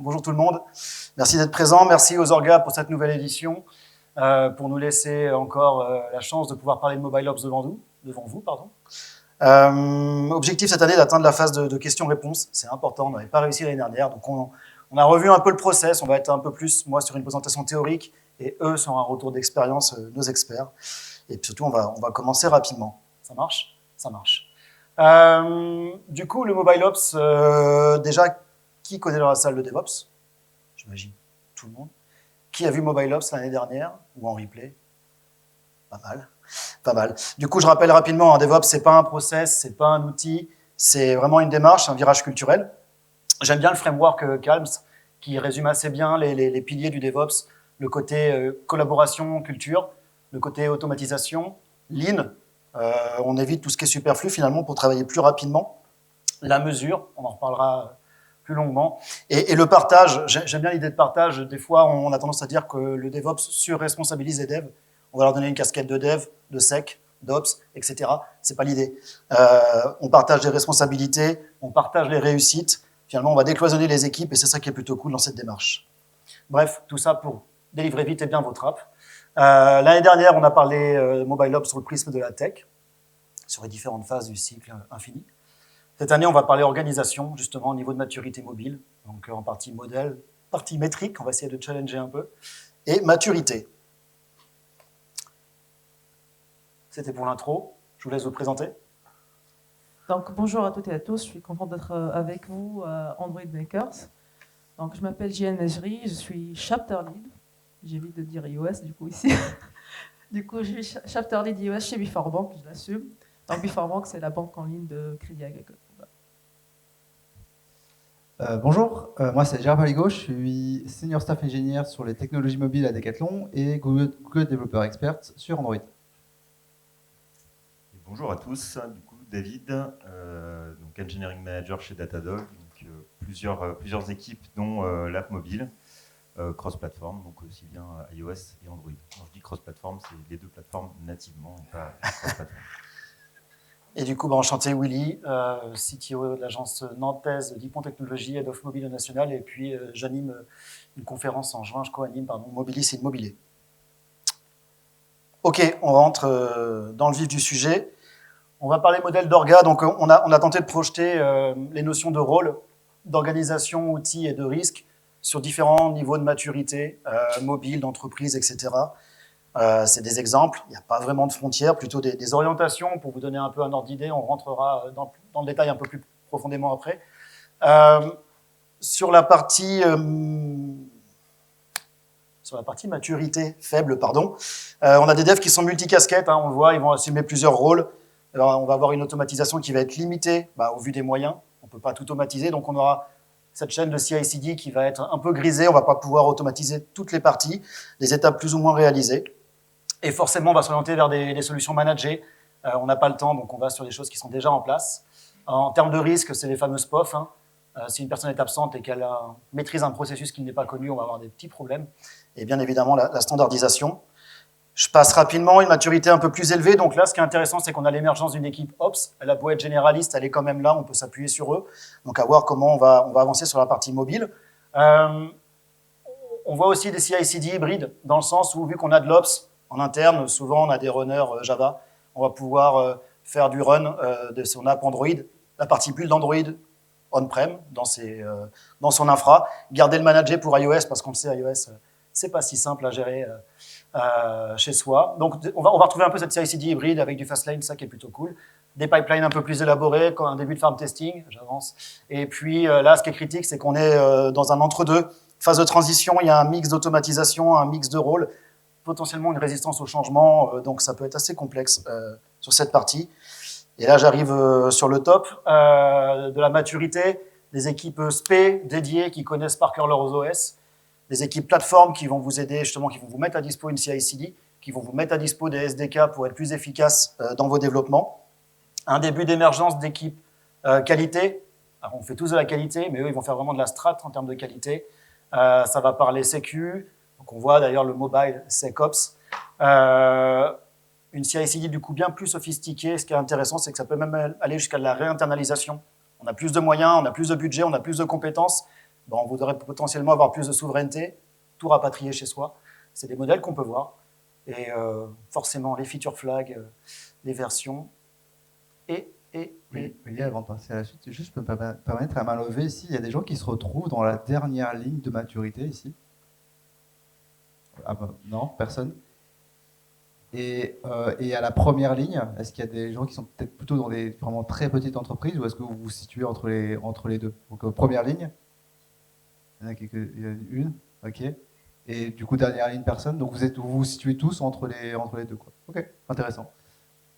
bonjour tout le monde. Merci d'être présent. Merci aux orgas pour cette nouvelle édition, pour nous laisser encore la chance de pouvoir parler de Mobile Ops devant vous. Objectif cette année d'atteindre la phase de questions-réponses. C'est important, on n'avait pas réussi l'année dernière. Donc on a revu un peu le process. On va être un peu plus, moi, sur une présentation théorique et eux sur un retour d'expérience, nos experts. Et puis surtout, on va commencer rapidement. Ça marche ? Ça marche. Du coup, le Mobile Ops, déjà, qui connaît dans la salle le DevOps ? J'imagine tout le monde. Qui a vu Mobile Ops l'année dernière ou en replay ? Pas mal. Pas mal. Du coup, je rappelle rapidement, un DevOps, c'est pas un process, c'est pas un outil, c'est vraiment une démarche, un virage culturel. J'aime bien le framework Calms, qui résume assez bien les piliers du DevOps, le côté collaboration, culture, le côté automatisation, Lean, on évite tout ce qui est superflu finalement pour travailler plus rapidement, la mesure, on en reparlera plus longuement, et le partage. J'aime bien l'idée de partage. Des fois, on a tendance à dire que le DevOps surresponsabilise les devs. On va leur donner une casquette de dev, de sec, d'ops, etc. C'est pas l'idée. On partage les responsabilités, on partage les réussites. Finalement, on va décloisonner les équipes et c'est ça qui est plutôt cool dans cette démarche. Bref, tout ça pour délivrer vite et bien votre app. L'année dernière, on a parlé Mobile Ops sur le prisme de la tech, sur les différentes phases du cycle infini. Cette année, on va parler organisation, justement, au niveau de maturité mobile, donc en partie modèle, partie métrique, on va essayer de challenger un peu, et maturité. C'était pour l'intro. Je vous laisse vous présenter. Donc, bonjour à toutes et à tous. Je suis contente d'être avec vous à Android Makers. Donc, je m'appelle Jian Mejri. Je suis Chapter Lead. J'évite de dire iOS, du coup, ici. Du coup, je suis Chapter Lead iOS chez Beforbank, je l'assume. Donc, Beforbank, c'est la banque en ligne de Crédit Agricole. Bonjour, moi c'est Gérard Paligo, je suis Senior Staff Engineer sur les technologies mobiles à Decathlon et Google Developer Expert sur Android. Bonjour à tous, du coup David, donc Engineering Manager chez Datadog, donc, plusieurs équipes dont l'app mobile, cross-platform, donc aussi bien iOS et Android. Quand je dis cross-platform, c'est les deux plateformes nativement, pas cross-platform. Et du coup, enchanté Willy, CTO de l'agence nantaise d'Ypon Technologies, Head of Mobile National, et puis j'anime une conférence en juin, je co-anime, Mobilis et Immobilier. Ok, on rentre dans le vif du sujet. On va parler modèle d'orga, donc on a tenté de projeter les notions de rôle, d'organisation, outils et de risque sur différents niveaux de maturité, mobile, d'entreprise, etc. C'est des exemples, il n'y a pas vraiment de frontières, plutôt des orientations pour vous donner un peu un ordre d'idée. On rentrera dans le détail un peu plus profondément après. Sur la partie maturité faible, on a des devs qui sont multicasquettes, on le voit, ils vont assumer plusieurs rôles. Alors, on va avoir une automatisation qui va être limitée au vu des moyens. On ne peut pas tout automatiser, donc on aura cette chaîne de CI/CD qui va être un peu grisée. On ne va pas pouvoir automatiser toutes les parties, des étapes plus ou moins réalisées. Et forcément, on va s'orienter vers des solutions managées. On n'a pas le temps, donc on va sur des choses qui sont déjà en place. En termes de risque, c'est les fameuses POF. Si une personne est absente et qu'elle maîtrise un processus qui n'est pas connu, on va avoir des petits problèmes. Et bien évidemment, la standardisation. Je passe rapidement, une maturité un peu plus élevée. Donc là, ce qui est intéressant, c'est qu'on a l'émergence d'une équipe Ops. Elle a beau être généraliste, elle est quand même là, on peut s'appuyer sur eux. Donc à voir comment on va avancer sur la partie mobile. On voit aussi des CI/CD hybrides, dans le sens où, vu qu'on a de l'Ops en interne, souvent on a des runners Java, on va pouvoir faire du run de son app Android, la partie build d'Android on-prem, dans son infra, garder le manager pour iOS, parce qu'on le sait, iOS, c'est pas si simple à gérer chez soi. Donc on va retrouver un peu cette CI/CD hybride avec du Fastlane, ça qui est plutôt cool. Des pipelines un peu plus élaborés, un début de farm testing, j'avance. Et puis là, ce qui est critique, c'est qu'on est dans un entre-deux, phase de transition, il y a un mix d'automatisation, un mix de rôles, potentiellement une résistance au changement, donc ça peut être assez complexe sur cette partie. Et là, j'arrive sur le top de la maturité, des équipes SP dédiées qui connaissent par cœur leurs OS, des équipes plateformes qui vont vous aider, justement, qui vont vous mettre à dispo une CI/CD, qui vont vous mettre à dispo des SDK pour être plus efficaces dans vos développements. Un début d'émergence d'équipes qualité. Alors, on fait tous de la qualité, mais eux, ils vont faire vraiment de la strat en termes de qualité. Ça va parler sécu. Donc, on voit d'ailleurs le mobile SecOps. Une CI/CD du coup bien plus sophistiquée. Ce qui est intéressant, c'est que ça peut même aller jusqu'à la réinternalisation. On a plus de moyens, on a plus de budget, on a plus de compétences. ben, on voudrait potentiellement avoir plus de souveraineté, tout rapatrier chez soi. C'est des modèles qu'on peut voir. Et forcément, les feature flags, les versions. Oui, avant de passer à la suite, juste peux me permettre à main levée ici, il y a des gens qui se retrouvent dans la dernière ligne de maturité ici. Ah bah, non, personne. Et à la première ligne, est-ce qu'il y a des gens qui sont peut-être plutôt dans des vraiment très petites entreprises ou est-ce que vous vous situez entre les deux? Donc première ligne, il y en a il y en a une, ok. Et du coup dernière ligne, personne. Donc vous vous situez tous entre les deux, quoi. Ok, intéressant.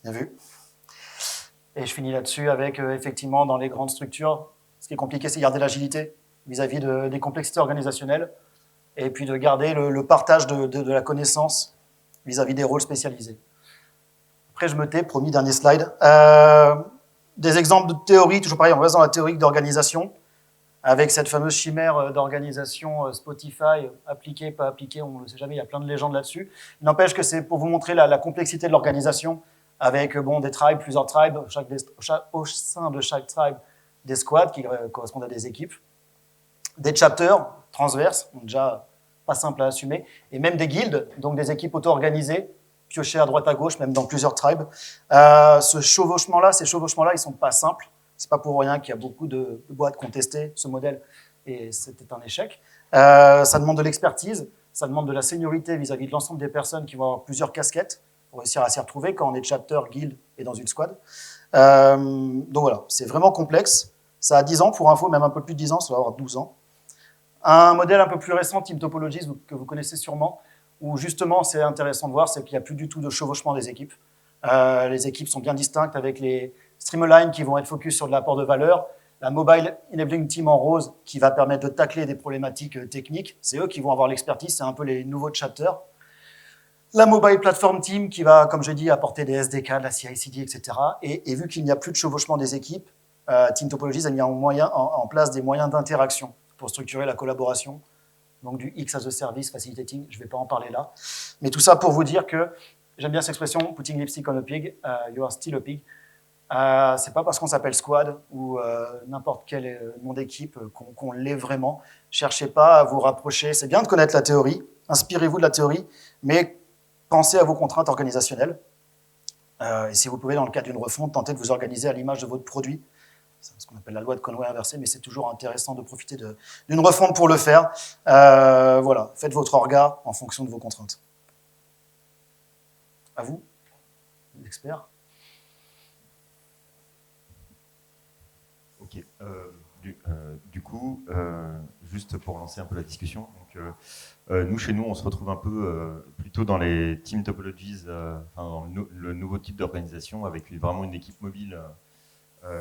Bien vu. Et je finis là-dessus avec, effectivement, dans les grandes structures, ce qui est compliqué, c'est garder l'agilité vis-à-vis des complexités organisationnelles et puis de garder le partage de la connaissance vis-à-vis des rôles spécialisés. Après, je me tais, promis, dernier slide. Des exemples de théorie, toujours pareil, on reste dans la théorie d'organisation, avec cette fameuse chimère d'organisation Spotify, appliquée, pas appliquée, on ne le sait jamais, il y a plein de légendes là-dessus. Il n'empêche que c'est pour vous montrer la complexité de l'organisation, avec des tribes, plusieurs tribes, au sein de chaque tribe, des squads qui correspondent à des équipes, des chapters transverses, déjà pas simple à assumer, et même des guildes, donc des équipes auto-organisées, piochées à droite à gauche, même dans plusieurs tribes. Ces chevauchements-là, ils ne sont pas simples. C'est pas pour rien qu'il y a beaucoup de boîtes contestées ce modèle, et c'était un échec. Ça demande de l'expertise, ça demande de la seniorité vis-à-vis de l'ensemble des personnes qui vont avoir plusieurs casquettes pour réussir à s'y retrouver quand on est chapter, guild et dans une squad. Donc voilà, c'est vraiment complexe. Ça a 10 ans, pour info, même un peu plus de 10 ans, ça va avoir 12 ans. Un modèle un peu plus récent, Team Topologies, que vous connaissez sûrement, où justement c'est intéressant de voir, c'est qu'il n'y a plus du tout de chevauchement des équipes. Les équipes sont bien distinctes avec les streamlines qui vont être focus sur de l'apport de valeur, la Mobile Enabling Team en rose qui va permettre de tacler des problématiques techniques, c'est eux qui vont avoir l'expertise, c'est un peu les nouveaux chapters. La Mobile Platform Team qui va, comme je dis, apporter des SDK, de la CI/CD, etc. Et vu qu'il n'y a plus de chevauchement des équipes, Team Topologies a mis en place des moyens d'interaction pour structurer la collaboration, donc du X as a service, facilitating, je ne vais pas en parler là. Mais tout ça pour vous dire que, j'aime bien cette expression, putting lipstick on a pig, you are still a pig. C'est pas parce qu'on s'appelle squad ou n'importe quel nom d'équipe qu'on l'est vraiment. Cherchez pas à vous rapprocher, c'est bien de connaître la théorie, inspirez-vous de la théorie, mais pensez à vos contraintes organisationnelles. Et si vous pouvez, dans le cadre d'une refonte, tentez de vous organiser à l'image de votre produit. C'est ce qu'on appelle la loi de Conway inversée, mais c'est toujours intéressant de profiter d'une refonte pour le faire. Voilà, faites votre orga en fonction de vos contraintes. À vous, l'expert. Ok. Du coup, juste pour lancer un peu la discussion, donc, nous, chez nous, on se retrouve un peu plutôt dans les team topologies, dans le nouveau type d'organisation, avec vraiment une équipe mobile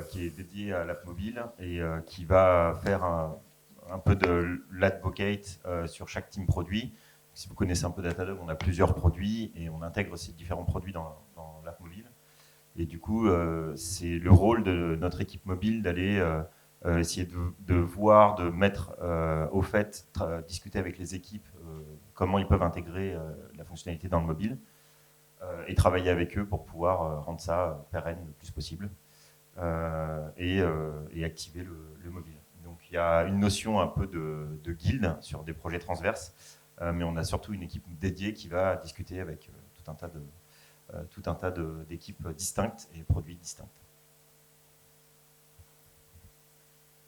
qui est dédiée à l'app mobile et qui va faire un peu de l'advocate sur chaque team produit. Si vous connaissez un peu Datadog, on a plusieurs produits et on intègre ces différents produits dans l'app mobile. Et du coup, c'est le rôle de notre équipe mobile d'aller essayer de voir, de mettre au fait, discuter avec les équipes comment ils peuvent intégrer la fonctionnalité dans le mobile et travailler avec eux pour pouvoir rendre ça pérenne le plus possible et activer le mobile. Donc il y a une notion un peu de guilde sur des projets transverses, mais on a surtout une équipe dédiée qui va discuter avec tout un tas d'équipes distinctes et produits distincts.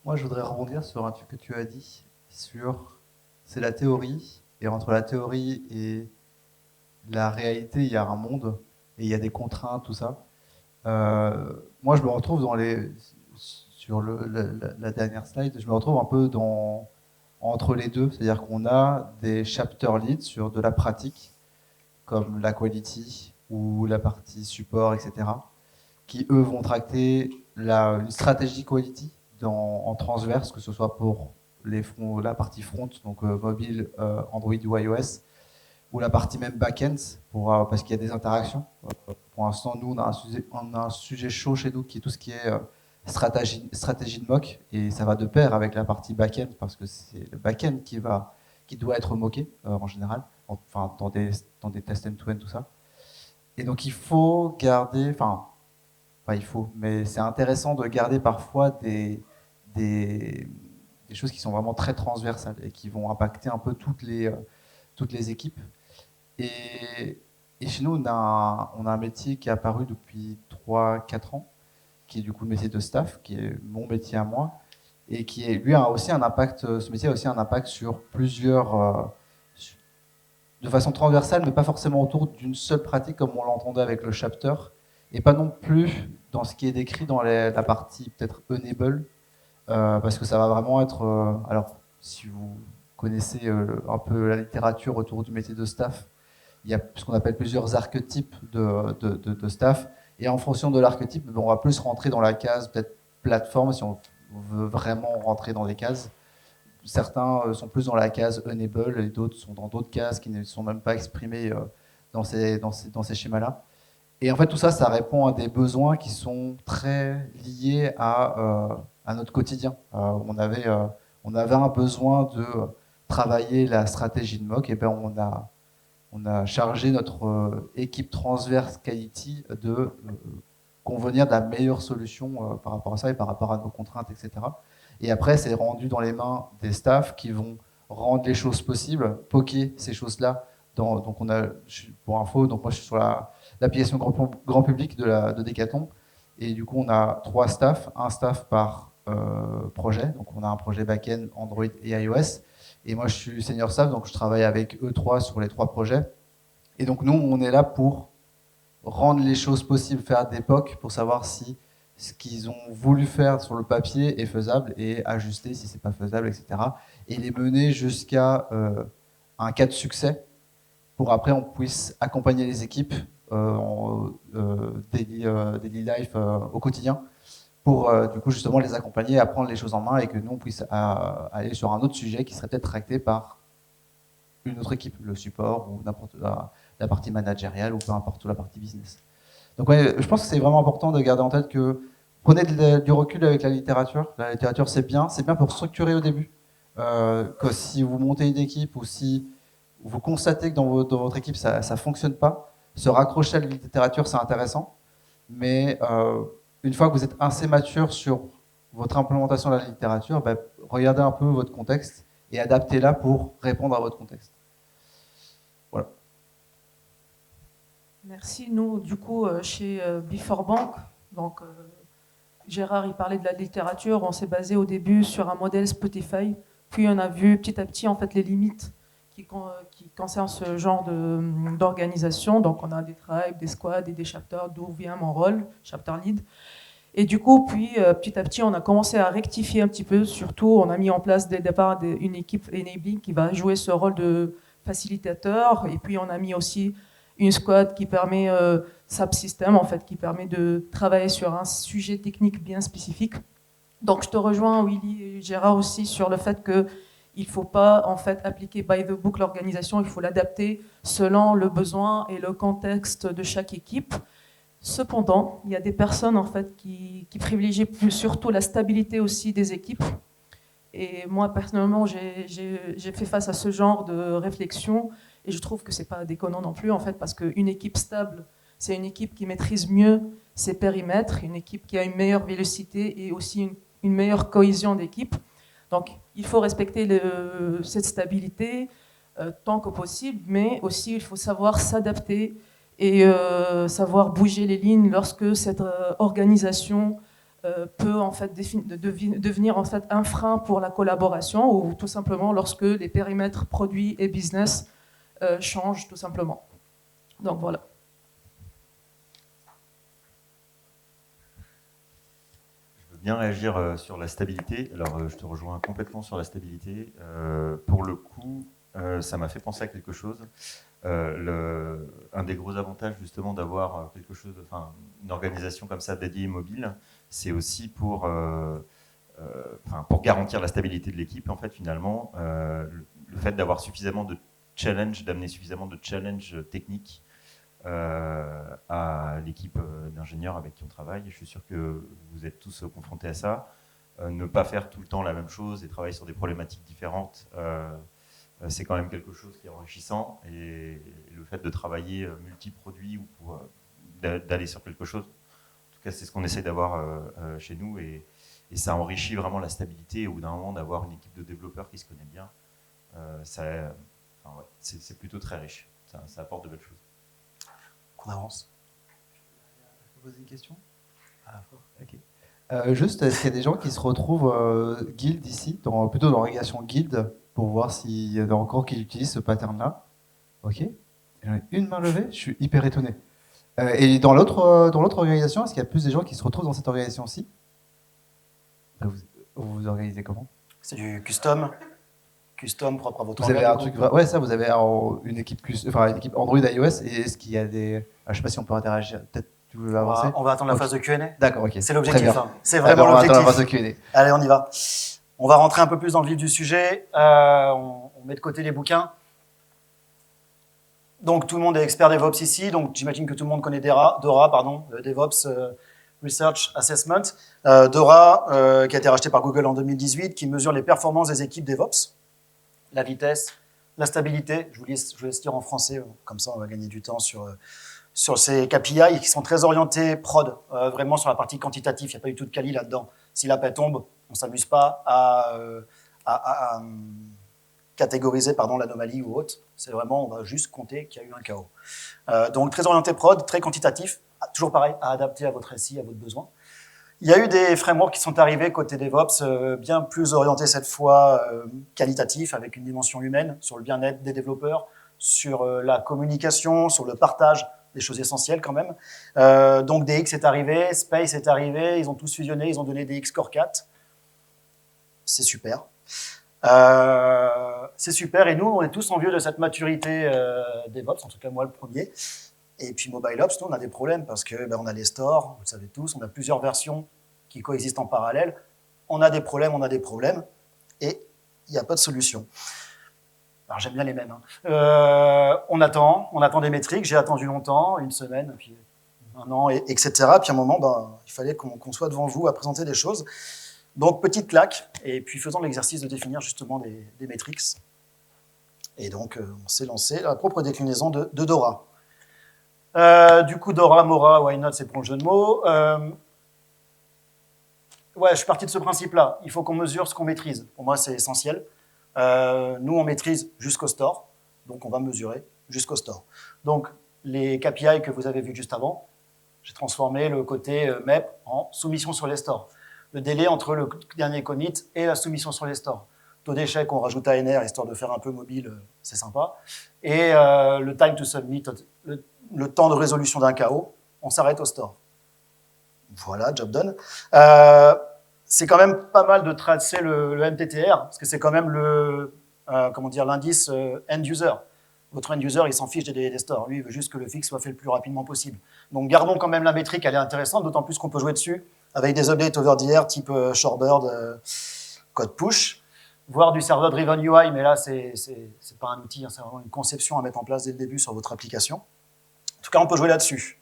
Moi, je voudrais rebondir sur un truc que tu as dit, c'est la théorie, et entre la théorie et la réalité, il y a un monde, et il y a des contraintes, tout ça. Moi, je me retrouve sur la dernière slide, je me retrouve un peu entre les deux, c'est-à-dire qu'on a des chapter leads sur de la pratique, comme la quality ou la partie support, etc., qui, eux, vont tracter une stratégie quality en transverse, que ce soit pour la partie front, donc mobile, Android ou iOS, ou la partie même back-end, parce qu'il y a des interactions. Pour l'instant, nous, on a un sujet chaud chez nous, qui est tout ce qui est stratégie de mock, et ça va de pair avec la partie back-end, parce que c'est le back-end qui doit être moqué, en général, enfin, dans des tests end-to-end, tout ça. Et donc, il faut garder, pas il faut, mais c'est intéressant de garder parfois des des choses qui sont vraiment très transversales et qui vont impacter un peu toutes les équipes. Et chez nous, on a un métier qui est apparu depuis 3-4 ans, qui est du coup le métier de staff, qui est mon métier à moi, et qui est, lui, a aussi un impact, ce métier a aussi un impact sur plusieurs, de façon transversale, mais pas forcément autour d'une seule pratique comme on l'entendait avec le chapter, et pas non plus dans ce qui est décrit dans la partie peut-être enable, parce que ça va vraiment être, alors si vous connaissez un peu la littérature autour du métier de staff, il y a ce qu'on appelle plusieurs archétypes de staff, et en fonction de l'archétype, on va plus rentrer dans la case peut-être plateforme si on veut vraiment rentrer dans des cases. Certains sont plus dans la case enable et d'autres sont dans d'autres cases qui ne sont même pas exprimées dans ces schémas-là. Et en fait, tout ça, ça répond à des besoins qui sont très liés à notre quotidien. On avait un besoin de travailler la stratégie de MOC, et ben on a chargé notre équipe transverse quality de convenir de la meilleure solution par rapport à ça et par rapport à nos contraintes, etc. Et après, c'est rendu dans les mains des staffs qui vont rendre les choses possibles, poker ces choses-là. Donc on a, pour info, donc moi je suis sur l'application grand public de Decathlon. Et du coup, on a 3 staffs, un staff par projet. Donc on a un projet back-end, Android et iOS. Et moi, je suis senior staff, donc je travaille avec eux 3 sur les 3 projets. Et donc nous, on est là pour rendre les choses possibles, faire des POC pour savoir si ce qu'ils ont voulu faire sur le papier est faisable et ajuster si c'est pas faisable, etc. Et les mener jusqu'à un cas de succès pour après on puisse accompagner les équipes en daily life au quotidien pour du coup justement les accompagner à prendre les choses en main et que nous on puisse aller sur un autre sujet qui serait peut-être traité par une autre équipe, le support ou n'importe la partie managériale ou peu importe, ou la partie business. Donc ouais, je pense que c'est vraiment important de garder en tête que prenez du recul avec la littérature. La littérature, c'est bien pour structurer au début. Que si vous montez une équipe ou si vous constatez que dans votre équipe, ça ne fonctionne pas, se raccrocher à la littérature, c'est intéressant. Mais une fois que vous êtes assez mature sur votre implémentation de la littérature, bah, regardez un peu votre contexte et adaptez-la pour répondre à votre contexte. Voilà. Merci. Nous, du coup, chez Before Bank, donc Gérard, il parlait de la littérature. On s'est basé au début sur un modèle Spotify. Puis on a vu petit à petit en fait les limites qui concernent ce genre d'organisation. Donc on a des tribes, des squads et des chapters, d'où vient mon rôle, chapter lead. Et du coup, puis petit à petit, on a commencé à rectifier un petit peu. Surtout, on a mis en place dès le départ une équipe enabling qui va jouer ce rôle de facilitateur. Et puis on a mis aussi une squad qui permet subsystem en fait, qui permet de travailler sur un sujet technique bien spécifique. Donc je te rejoins, Willy et Gérard aussi, sur le fait que il ne faut pas en fait appliquer by the book l'organisation, il faut l'adapter selon le besoin et le contexte de chaque équipe. Cependant, il y a des personnes en fait qui privilégient surtout la stabilité aussi des équipes. Et moi personnellement, j'ai fait face à ce genre de réflexion et je trouve que c'est pas déconnant non plus en fait parce qu'une équipe stable, c'est une équipe qui maîtrise mieux ses périmètres, une équipe qui a une meilleure vélocité et aussi une meilleure cohésion d'équipe. Donc, il faut respecter cette stabilité tant que possible, mais aussi il faut savoir s'adapter et savoir bouger les lignes lorsque cette organisation peut en fait devenir en fait un frein pour la collaboration ou tout simplement lorsque les périmètres produits et business changent tout simplement. Donc voilà. Bien réagir sur la stabilité. Alors, je te rejoins complètement sur la stabilité. Pour le coup, ça m'a fait penser à quelque chose. Un des gros avantages justement d'avoir quelque chose, enfin, une organisation comme ça dédiée mobile, c'est aussi pour garantir la stabilité de l'équipe. En fait, finalement, le fait d'avoir suffisamment de challenge, d'amener suffisamment de challenge technique à l'équipe d'ingénieurs avec qui on travaille. Je suis sûr que vous êtes tous confrontés à ça. Ne pas faire tout le temps la même chose et travailler sur des problématiques différentes, c'est quand même quelque chose qui est enrichissant. Et le fait de travailler multi-produits ou d'aller sur quelque chose, en tout cas c'est ce qu'on essaie d'avoir chez nous. Et Et ça enrichit vraiment la stabilité. Et au bout d'un moment, d'avoir une équipe de développeurs qui se connaît bien, c'est plutôt très riche. Ça apporte de belles choses. Qu'on avance. Je peux poser une question? Ok. Juste, est-ce qu'il y a des gens qui se retrouvent guild ici, plutôt dans l'organisation guild, pour voir s'il y en a encore qui utilisent ce pattern-là? Ok. J'en ai une main levée, je suis hyper étonné. Et dans l'autre organisation, est-ce qu'il y a plus de gens qui se retrouvent dans cette organisation-ci? Vous vous organisez comment? C'est du custom propre à votre Vous avez orga, un truc, ouais, ça, vous avez une équipe une équipe Android iOS, et est-ce qu'il y a des, je sais pas si on peut interagir, peut-être tu veux avancer? On va attendre la Ok. phase de Q&A. D'accord, ok. C'est l'objectif. Très bien. Hein. C'est Ah ben, vraiment on va attendre la l'objectif. phase de Q&A. Allez, on y va. On va rentrer un peu plus dans le vif du sujet. On met de côté les bouquins. Donc, tout le monde est expert DevOps ici. Donc, j'imagine que tout le monde connaît Dora, le DevOps Research Assessment. Dora, qui a été racheté par Google en 2018, qui mesure les performances des équipes DevOps, la vitesse, la stabilité. Je vous laisse dire en français, comme ça on va gagner du temps sur ces KPI qui sont très orientés prod, vraiment sur la partie quantitative. Il n'y a pas du tout de quali là-dedans. Si l'app tombe, on ne s'amuse pas à catégoriser l'anomalie ou autre. C'est vraiment, on va juste compter qu'il y a eu un chaos. Donc très orienté prod, très quantitatif, toujours pareil, à adapter à votre SI, à votre besoin. Il y a eu des frameworks qui sont arrivés côté DevOps, bien plus orientés cette fois qualitatifs, avec une dimension humaine, sur le bien-être des développeurs, sur la communication, sur le partage, des choses essentielles quand même. Donc DX est arrivé, Space est arrivé, ils ont tous fusionné, ils ont donné DX Core 4. C'est super. C'est super, et nous, on est tous envieux de cette maturité DevOps, en tout cas moi le premier. Et puis MobileOps, nous, on a des problèmes parce que on a les stores, vous le savez tous, on a plusieurs versions qui coexistent en parallèle. On a des problèmes, et il n'y a pas de solution. Alors j'aime bien les mêmes. Hein. On attend des métriques, j'ai attendu longtemps, une semaine, puis un an, etc. Puis à un moment, il fallait qu'on soit devant vous à présenter des choses. Donc petite claque, et puis faisons l'exercice de définir justement des métriques. Et donc on s'est lancé la propre déclinaison de Dora. Du coup, Dora, Mora, why not, c'est pour le jeu de mots. Ouais, je suis parti de ce principe-là. Il faut qu'on mesure ce qu'on maîtrise. Pour moi, c'est essentiel. Nous, on maîtrise jusqu'au store, donc on va mesurer jusqu'au store. Donc, les KPI que vous avez vus juste avant, j'ai transformé le côté MEP en soumission sur les stores. Le délai entre le dernier commit et la soumission sur les stores. Taux d'échec, on rajoute ANR, histoire de faire un peu mobile, c'est sympa. Et le time to submit, le temps de résolution d'un chaos, on s'arrête au store. Voilà, job done. C'est quand même pas mal de tracer le MTTR, parce que c'est quand même l'indice end user. Votre end user, il s'en fiche des stores. Lui, il veut juste que le fixe soit fait le plus rapidement possible. Donc, gardons quand même la métrique, elle est intéressante, d'autant plus qu'on peut jouer dessus avec des updates over the air type Shorebird, code push, voire du server driven UI, mais là, c'est pas un outil, hein, c'est vraiment une conception à mettre en place dès le début sur votre application. En tout cas, on peut jouer là-dessus.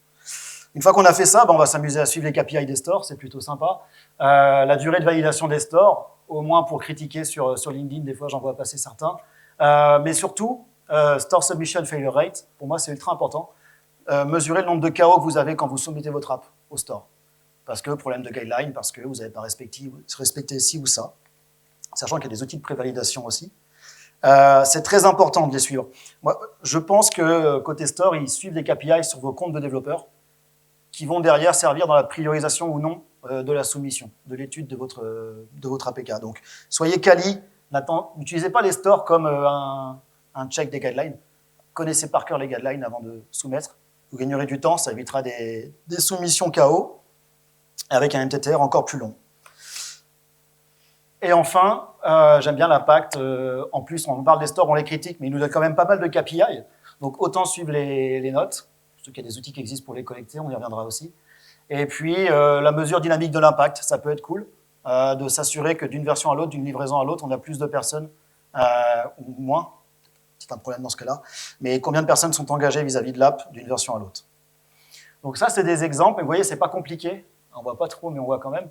Une fois qu'on a fait ça, on va s'amuser à suivre les KPI des stores, c'est plutôt sympa. La durée de validation des stores, au moins pour critiquer sur LinkedIn, des fois j'en vois passer certains. Mais surtout, store submission failure rate, pour moi c'est ultra important. Mesurer le nombre de KO que vous avez quand vous soumettez votre app au store. Parce que problème de guideline, parce que vous n'avez pas respecté ci ou ça. Sachant qu'il y a des outils de prévalidation aussi. C'est très important de les suivre. Moi, je pense que côté store, ils suivent des KPI sur vos comptes de développeurs qui vont derrière servir dans la priorisation ou non de la soumission, de l'étude de votre APK. Donc, soyez quali, n'utilisez pas les stores comme un check des guidelines. Connaissez par cœur les guidelines avant de soumettre. Vous gagnerez du temps, ça évitera des soumissions KO avec un MTTR encore plus long. Et enfin, j'aime bien l'impact. En plus, on parle des stores, on les critique, mais ils nous donnent quand même pas mal de KPI. Donc, autant suivre les notes. Surtout qu'il y a des outils qui existent pour les collecter, on y reviendra aussi. Et puis, la mesure dynamique de l'impact, ça peut être cool, de s'assurer que d'une version à l'autre, d'une livraison à l'autre, on a plus de personnes, ou moins. C'est un problème dans ce cas-là. Mais combien de personnes sont engagées vis-à-vis de l'app d'une version à l'autre. Donc ça, c'est des exemples. Et vous voyez, c'est pas compliqué. On voit pas trop, mais on voit quand même.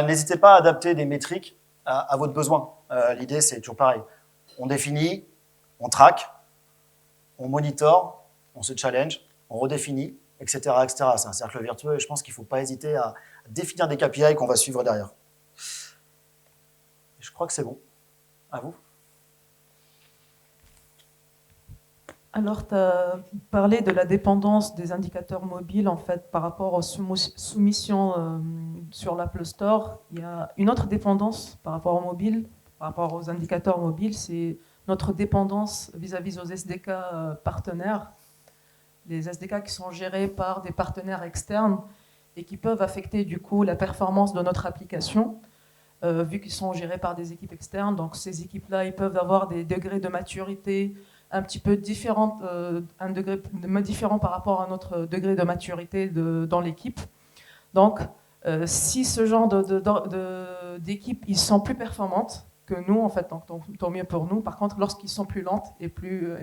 N'hésitez pas à adapter des métriques à votre besoin. L'idée, c'est toujours pareil. On définit, on track, on monitore, on se challenge, on redéfinit, etc., etc. C'est un cercle vertueux et je pense qu'il ne faut pas hésiter à définir des KPI qu'on va suivre derrière. Je crois que c'est bon. À vous. Alors, tu as parlé de la dépendance des indicateurs mobiles en fait, par rapport aux soumissions sur l'Apple Store. Il y a une autre dépendance par rapport aux mobiles, par rapport aux indicateurs mobiles, c'est notre dépendance vis-à-vis aux SDK partenaires. Les SDK qui sont gérés par des partenaires externes et qui peuvent affecter du coup la performance de notre application, vu qu'ils sont gérés par des équipes externes. Donc ces équipes-là, ils peuvent avoir des degrés de maturité un petit peu différent, un degré différent par rapport à notre degré de maturité dans l'équipe. Donc, si ce genre d'équipe, ils sont plus performantes que nous, en fait, donc tant mieux pour nous. Par contre, lorsqu'ils sont plus lentes et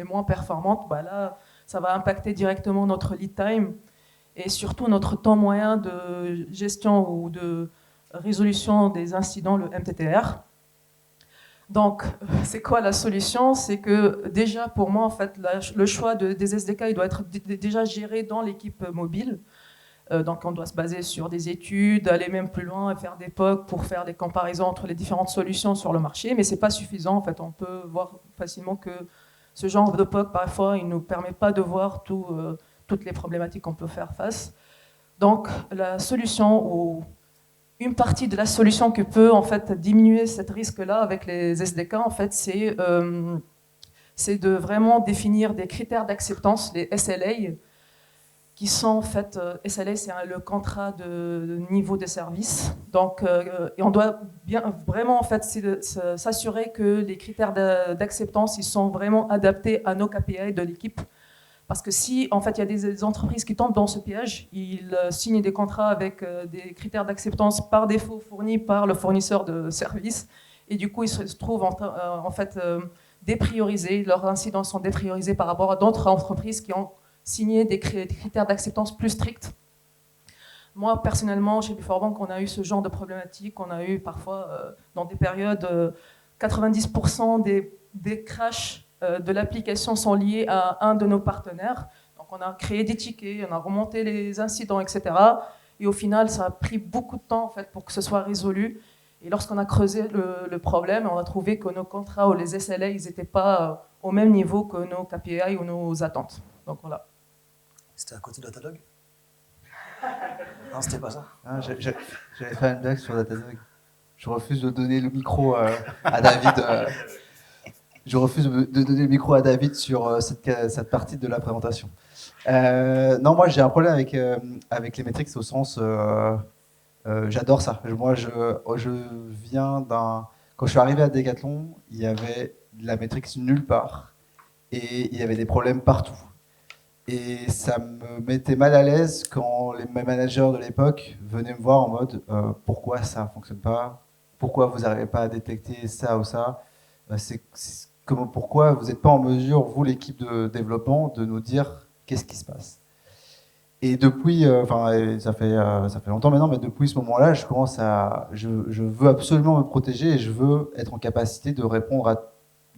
moins performantes, bah là, ça va impacter directement notre lead time et surtout notre temps moyen de gestion ou de résolution des incidents, le MTTR. Donc, c'est quoi la solution? C'est que déjà, pour moi, en fait, le choix des SDK, il doit être déjà géré dans l'équipe mobile. Donc, on doit se baser sur des études, aller même plus loin et faire des POC pour faire des comparaisons entre les différentes solutions sur le marché. Mais ce n'est pas suffisant. En fait, on peut voir facilement que ce genre de POC, parfois, il ne nous permet pas de voir toutes les problématiques qu'on peut faire face. Donc, la solution ou une partie de la solution qui peut en fait diminuer ce risque-là avec les SDK, en fait, c'est de vraiment définir des critères d'acceptance, les SLA, qui sont en fait, SLA, c'est le contrat de niveau de service. Donc, et on doit vraiment en fait s'assurer que les critères d'acceptance ils sont vraiment adaptés à nos KPI de l'équipe. Parce que si en fait il y a des entreprises qui tombent dans ce piège, ils signent des contrats avec des critères d'acceptance par défaut fournis par le fournisseur de services, et du coup ils se trouvent en fait dépriorisés, leurs incidents sont dépriorisés par rapport à d'autres entreprises qui ont signé des critères d'acceptance plus stricts. Moi personnellement chez Beforbank on a eu ce genre de problématique, on a eu parfois dans des périodes 90% des crashs de l'application sont liés à un de nos partenaires. Donc on a créé des tickets, on a remonté les incidents, etc. Et au final, ça a pris beaucoup de temps en fait, pour que ce soit résolu. Et lorsqu'on a creusé le problème, on a trouvé que nos contrats ou les SLA, ils n'étaient pas au même niveau que nos KPI ou nos attentes. Donc voilà. C'était à côté de Datadog? Non, c'était pas ça. Ah, j'avais fait une blague sur Datadog. Je refuse de donner le micro à David. Je refuse de donner le micro à David sur cette partie de la présentation. Non, moi j'ai un problème avec les métriques au sens, j'adore ça. Moi, je viens d'un. Quand je suis arrivé à Decathlon, il y avait de la métrique nulle part et il y avait des problèmes partout. Et ça me mettait mal à l'aise quand mes managers de l'époque venaient me voir en mode pourquoi ça fonctionne pas, pourquoi vous n'arrivez pas à détecter ça ou ça. Pourquoi vous n'êtes pas en mesure, vous, l'équipe de développement, de nous dire qu'est-ce qui se passe. Et depuis, ça fait longtemps maintenant, mais depuis ce moment-là, je veux absolument me protéger et je veux être en capacité de répondre à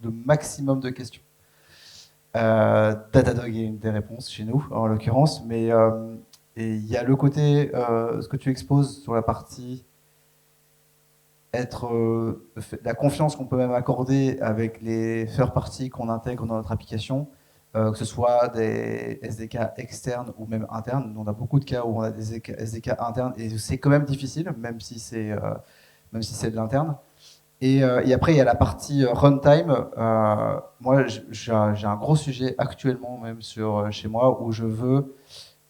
le maximum de questions. Datadog est une des réponses chez nous, en l'occurrence, mais il y a le côté, ce que tu exposes sur la partie la confiance qu'on peut même accorder avec les third parties qu'on intègre dans notre application, que ce soit des SDK externes ou même internes. On a beaucoup de cas où on a des SDK internes et c'est quand même difficile, même si c'est de l'interne. Et après, il y a la partie runtime. Moi, j'ai un gros sujet actuellement même chez moi où je veux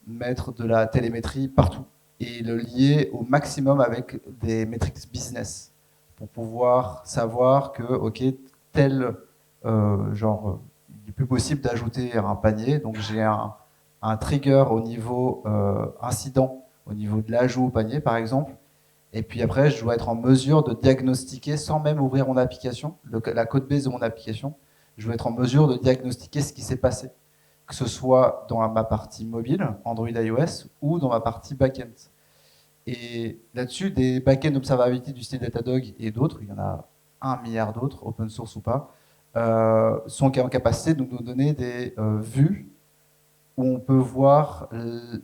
mettre de la télémétrie partout et le lier au maximum avec des métriques business pour pouvoir savoir que, ok, il n'est plus possible d'ajouter un panier. Donc, j'ai un trigger au niveau incident, au niveau de l'ajout au panier, par exemple. Et puis après, je dois être en mesure de diagnostiquer, sans même ouvrir mon application, la code base de mon application, je dois être en mesure de diagnostiquer ce qui s'est passé, que ce soit dans ma partie mobile, Android, iOS, ou dans ma partie back-end. Et là-dessus, des back-end observability du style Datadog et d'autres, il y en a 1 milliard d'autres, open source ou pas, sont en capacité de nous donner des vues où on peut voir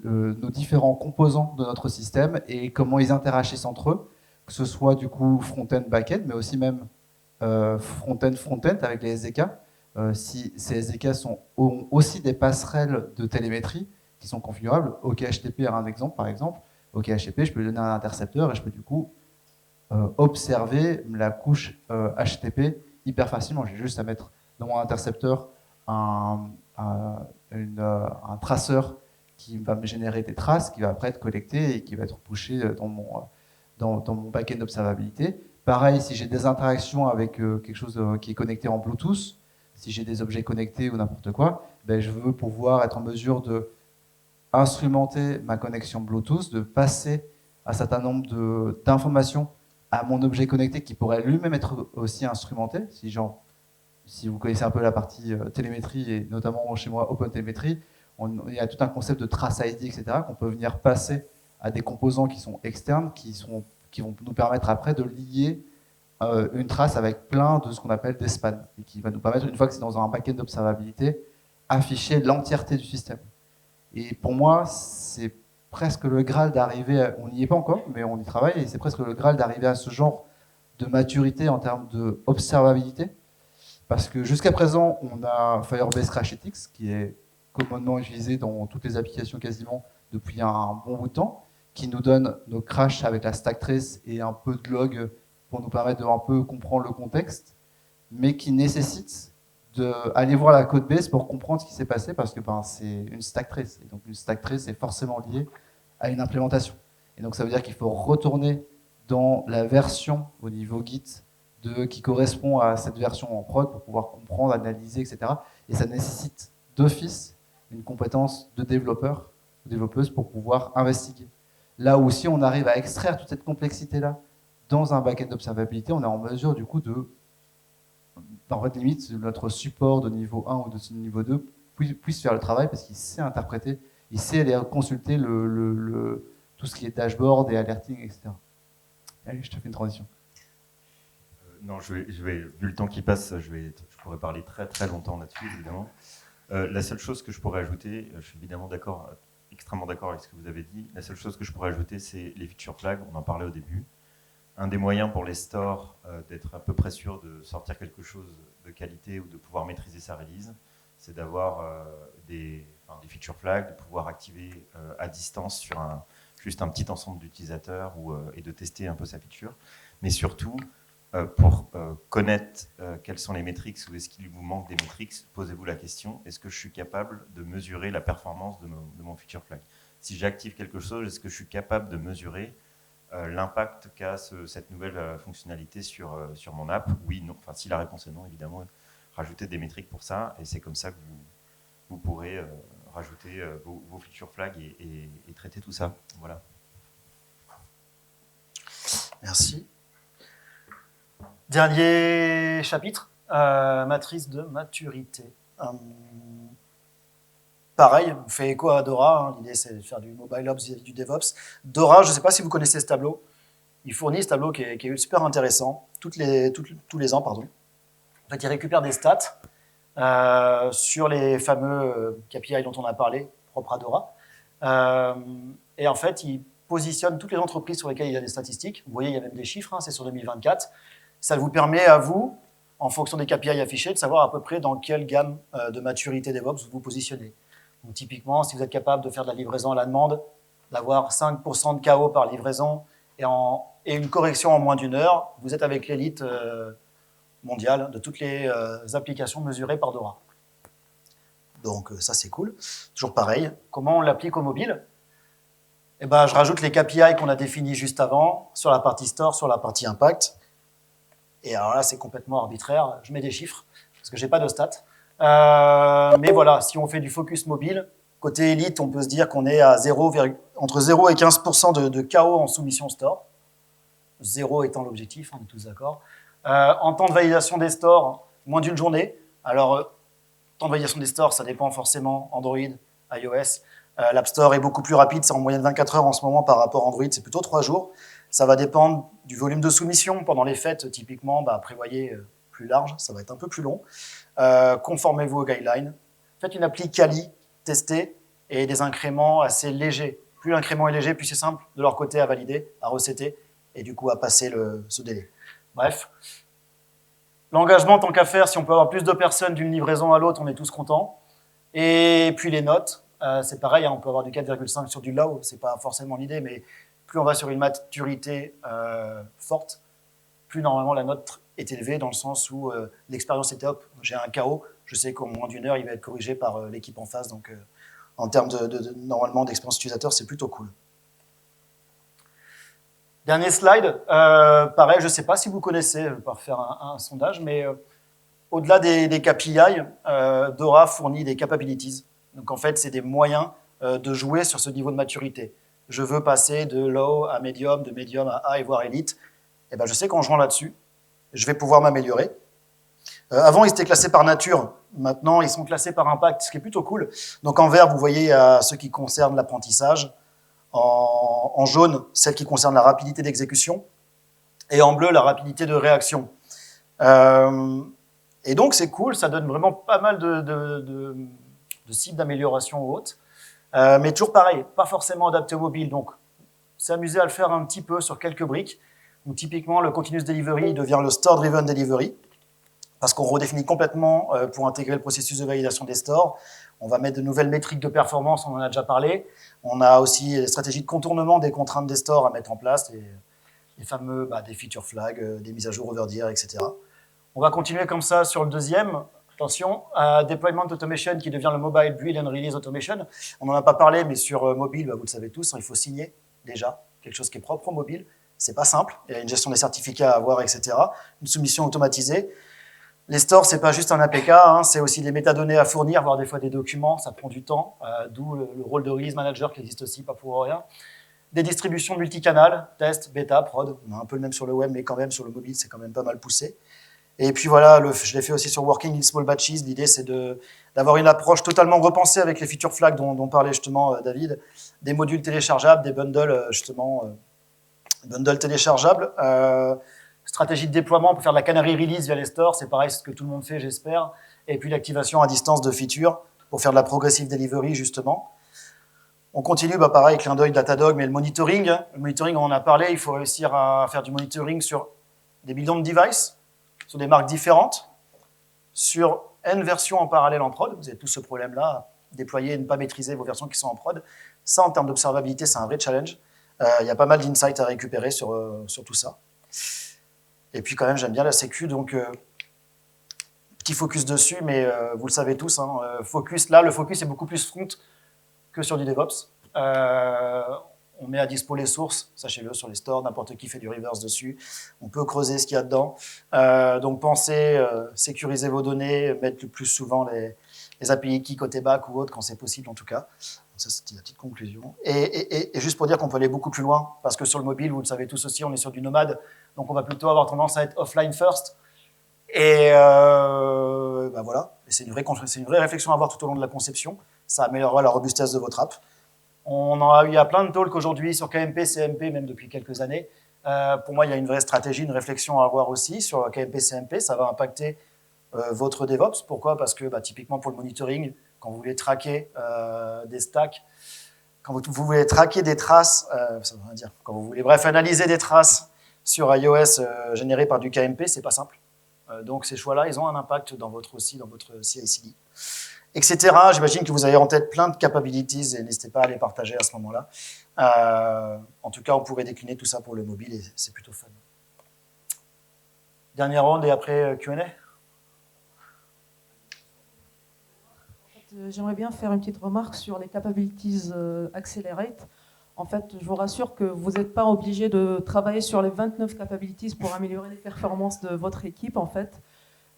nos différents composants de notre système et comment ils interagissent entre eux, que ce soit du coup front-end, back-end, mais aussi même front-end avec les SDK. Si ces SDK ont aussi des passerelles de télémétrie qui sont configurables, OKHTP est un exemple par exemple. OKHTP, je peux lui donner un intercepteur et je peux du coup observer la couche HTTP hyper facilement. J'ai juste à mettre dans mon intercepteur un traceur qui va me générer des traces, qui va après être collecté et qui va être pushé dans mon backend d'observabilité. Pareil, si j'ai des interactions avec quelque chose qui est connecté en Bluetooth, si j'ai des objets connectés ou n'importe quoi, ben je veux pouvoir être en mesure de instrumenter ma connexion Bluetooth, de passer un certain nombre d'informations à mon objet connecté qui pourrait lui-même être aussi instrumenté. Si vous connaissez un peu la partie télémétrie et notamment chez moi OpenTelemetry, il y a tout un concept de trace ID, etc., qu'on peut venir passer à des composants qui sont externes, qui vont nous permettre après de lier une trace avec plein de ce qu'on appelle des spans, et qui va nous permettre, une fois que c'est dans un backend d'observabilité, afficher l'entièreté du système. Et pour moi, c'est presque le Graal d'arriver, on n'y est pas encore, mais on y travaille, et c'est presque le Graal d'arriver à ce genre de maturité en termes d'observabilité, parce que jusqu'à présent, on a Firebase CrashEthics, qui est communément utilisé dans toutes les applications quasiment depuis un bon bout de temps, qui nous donne nos crashs avec la stack trace et un peu de log pour nous permettre de un peu comprendre le contexte, mais qui nécessite d'aller voir la code base pour comprendre ce qui s'est passé, parce que c'est une stack trace. Et donc une stack trace est forcément liée à une implémentation. Et donc ça veut dire qu'il faut retourner dans la version au niveau Git qui correspond à cette version en prod pour pouvoir comprendre, analyser, etc. Et ça nécessite d'office une compétence de développeur ou développeuse pour pouvoir investiguer. Là où si on arrive à extraire toute cette complexité-là dans un backend d'observabilité, on est en mesure du coup en fait, limite, notre support de niveau 1 ou de niveau 2 puisse faire le travail parce qu'il sait interpréter, il sait aller consulter tout ce qui est dashboard et alerting, etc. Allez, je te fais une transition. Non, vu le temps qui passe, je pourrais parler très très longtemps là-dessus, évidemment. La seule chose que je pourrais ajouter, je suis évidemment extrêmement d'accord avec ce que vous avez dit, la seule chose que je pourrais ajouter, c'est les feature flags, on en parlait au début. Un des moyens pour les stores d'être à peu près sûr de sortir quelque chose de qualité ou de pouvoir maîtriser sa release, c'est d'avoir des feature flags, de pouvoir activer à distance sur juste un petit ensemble d'utilisateurs et de tester un peu sa feature. Mais surtout, pour connaître quelles sont les métriques ou est-ce qu'il vous manque des métriques, posez-vous la question, est-ce que je suis capable de mesurer la performance de mon feature flag? Si j'active quelque chose, est-ce que je suis capable de mesurer l'impact qu'a cette nouvelle fonctionnalité sur mon app? Oui, non. Enfin, si la réponse est non, évidemment, rajoutez des métriques pour ça, et c'est comme ça que vous pourrez rajouter vos feature flags et traiter tout ça. Voilà. Merci. Dernier chapitre, matrice de maturité. Pareil, on fait écho à Dora, hein. L'idée c'est de faire du mobile ops et du DevOps. Dora, je ne sais pas si vous connaissez ce tableau, il fournit ce tableau qui est super intéressant, tous les ans. Pardon. En fait, il récupère des stats sur les fameux KPI dont on a parlé, propres à Dora. Et en fait, il positionne toutes les entreprises sur lesquelles il y a des statistiques. Vous voyez, il y a même des chiffres, hein, c'est sur 2024. Ça vous permet à vous, en fonction des KPI affichés, de savoir à peu près dans quelle gamme de maturité DevOps vous vous positionnez. Donc, typiquement, si vous êtes capable de faire de la livraison à la demande, d'avoir 5% de KO par livraison et une correction en moins d'1 heure, vous êtes avec l'élite mondiale de toutes les applications mesurées par Dora. Donc ça, c'est cool. Toujours pareil. Comment on l'applique au mobile? Eh ben, je rajoute les KPI qu'on a définis juste avant sur la partie store, sur la partie impact. Et alors là, c'est complètement arbitraire. Je mets des chiffres parce que je n'ai pas de stats. Mais voilà, si on fait du focus mobile, côté élite, on peut se dire qu'on est à entre 0 et 15% de KO en soumission store. 0 étant l'objectif, on est tous d'accord. En temps de validation des stores, moins d'1 journée. Alors, temps de validation des stores, ça dépend forcément Android, iOS. L'App Store est beaucoup plus rapide, c'est en moyenne 24 heures en ce moment par rapport à Android, c'est plutôt 3 jours. Ça va dépendre du volume de soumission. Pendant les fêtes, typiquement, prévoyez plus large, ça va être un peu plus long. Conformez-vous aux guidelines. Faites une appli quali, testée, et des incréments assez légers. Plus l'incrément est léger, plus c'est simple de leur côté à valider, à recéter, et du coup à passer ce délai. Bref, L'engagement, tant qu'à faire, si on peut avoir plus de personnes d'une livraison à l'autre, on est tous contents. Et puis les notes, c'est pareil, hein, on peut avoir du 4,5 sur du low, c'est pas forcément l'idée, mais plus on va sur une maturité forte, plus normalement la note est élevée dans le sens où l'expérience est top. J'ai un KO, je sais qu'au moins d'une heure, il va être corrigé par l'équipe en face, donc en termes normalement d'expérience utilisateur, c'est plutôt cool. Dernier slide, pareil, je ne sais pas si vous connaissez, je ne vais pas refaire un sondage, mais au-delà des KPI, Dora fournit des capabilities. Donc en fait, c'est des moyens de jouer sur ce niveau de maturité. Je veux passer de low à medium, de medium à high, voire elite. Et ben, je sais qu'en jouant là-dessus, je vais pouvoir m'améliorer. Avant, ils étaient classés par nature. Maintenant, ils sont classés par impact, ce qui est plutôt cool. Donc en vert, vous voyez ce qui concerne l'apprentissage. En jaune, celle qui concerne la rapidité d'exécution. Et en bleu, la rapidité de réaction. Et donc, c'est cool, ça donne vraiment pas mal de cibles d'amélioration hautes. Mais toujours pareil, pas forcément adapté au mobile. Donc, s'amuser à le faire un petit peu sur quelques briques. Donc, typiquement, le Continuous Delivery devient le Store Driven Delivery, parce qu'on redéfinit complètement pour intégrer le processus de validation des stores. On va mettre de nouvelles métriques de performance, on en a déjà parlé. On a aussi des stratégies de contournement des contraintes des stores à mettre en place, les fameux des feature flags, des mises à jour over the air, etc. On va continuer comme ça sur le deuxième. Attention, Deployment Automation qui devient le Mobile Build and Release Automation. On n'en a pas parlé, mais sur mobile, vous le savez tous, il faut signer déjà quelque chose qui est propre au mobile. C'est pas simple, il y a une gestion des certificats à avoir, etc. Une soumission automatisée. Les stores, c'est pas juste un APK, hein, c'est aussi des métadonnées à fournir, voire des fois des documents, ça prend du temps, d'où le rôle de Release Manager qui existe aussi, pas pour rien. Des distributions multicanales, test, bêta, prod, on a un peu le même sur le web, mais quand même sur le mobile, c'est quand même pas mal poussé. Et puis voilà, je l'ai fait aussi sur Working in Small Batches, l'idée c'est d'avoir une approche totalement repensée avec les feature flags dont parlait justement David, des modules téléchargeables, des bundles bundles téléchargeables, stratégie de déploiement pour faire de la canary release via les stores, c'est pareil, c'est ce que tout le monde fait, j'espère. Et puis l'activation à distance de features pour faire de la progressive delivery, justement. On continue, pareil, clin d'œil Datadog, mais le monitoring. Le monitoring, on en a parlé, il faut réussir à faire du monitoring sur des millions de devices, sur des marques différentes, sur N versions en parallèle en prod. Vous avez tout ce problème-là, déployer et ne pas maîtriser vos versions qui sont en prod. Ça, en termes d'observabilité, c'est un vrai challenge. Il y a pas mal d'insights à récupérer sur tout ça. Et puis quand même, j'aime bien la sécu, donc petit focus dessus, mais vous le savez tous, hein, le focus est beaucoup plus front que sur du DevOps. On met à dispo les sources, sachez-le, sur les stores, n'importe qui fait du reverse dessus. On peut creuser ce qu'il y a dedans. Donc pensez, sécuriser vos données, mettre le plus souvent les API key côté back ou autre, quand c'est possible en tout cas. Ça, c'était la petite conclusion. Et juste pour dire qu'on peut aller beaucoup plus loin, parce que sur le mobile, vous le savez tous aussi, on est sur du nomade, donc on va plutôt avoir tendance à être offline first. Et voilà, et c'est une vraie réflexion à avoir tout au long de la conception. Ça améliorera la robustesse de votre app. Il y a plein de talks aujourd'hui sur KMP, CMP, même depuis quelques années. Pour moi, il y a une vraie stratégie, une réflexion à avoir aussi sur KMP, CMP. Ça va impacter votre DevOps. Pourquoi ? Parce que typiquement pour le monitoring, quand vous voulez traquer des stacks, quand vous voulez traquer des traces, ça veut rien dire. Quand vous voulez, analyser des traces sur iOS générées par du KMP, c'est pas simple. Donc ces choix-là, ils ont un impact dans votre CI/CD, etc. J'imagine que vous avez en tête plein de capabilities et n'hésitez pas à les partager à ce moment-là. En tout cas, on pourrait décliner tout ça pour le mobile et c'est plutôt fun. Dernière ronde et après Q&A. J'aimerais bien faire une petite remarque sur les capabilities Accelerate. En fait, je vous rassure que vous n'êtes pas obligé de travailler sur les 29 capabilities pour améliorer les performances de votre équipe. En fait,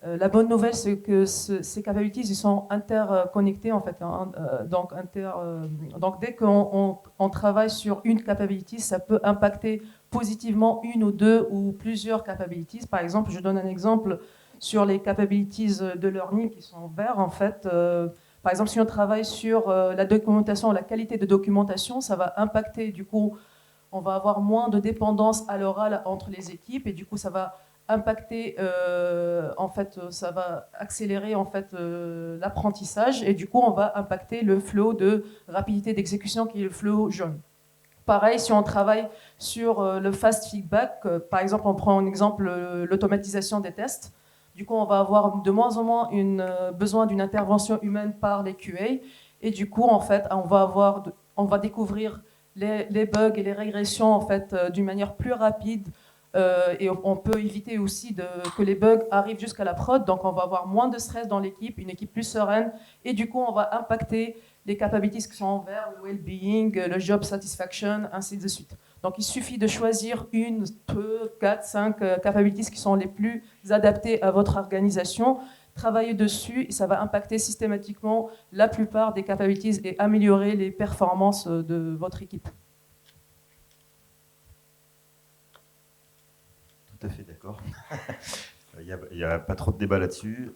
la bonne nouvelle, c'est que ces capabilities, ils sont interconnectés. En fait, donc dès qu'on travaille sur une capability, ça peut impacter positivement une ou deux ou plusieurs capabilities. Par exemple, je donne un exemple sur les capabilities de learning qui sont verts. En fait, par exemple, si on travaille sur la documentation, la qualité de documentation, ça va impacter, du coup, on va avoir moins de dépendance à l'oral entre les équipes et du coup, ça va impacter, en fait, ça va accélérer en fait l'apprentissage et du coup, on va impacter le flow de rapidité d'exécution qui est le flow jaune. Pareil, si on travaille sur le fast feedback, par exemple, on prend en exemple l'automatisation des tests. Du coup, on va avoir de moins en moins besoin d'une intervention humaine par les QA. Et du coup, en fait, on va découvrir les bugs et les régressions en fait, d'une manière plus rapide. Et on peut éviter aussi que les bugs arrivent jusqu'à la prod. Donc, on va avoir moins de stress dans l'équipe, une équipe plus sereine. Et du coup, on va impacter les capabilities qui sont en vert, le well-being, le job satisfaction, ainsi de suite. Donc, il suffit de choisir 1, 2, 4, 5 capabilities qui sont les plus adaptées à votre organisation, travailler dessus, et ça va impacter systématiquement la plupart des capabilities et améliorer les performances de votre équipe. Tout à fait d'accord. Il n'y a pas trop de débat là-dessus.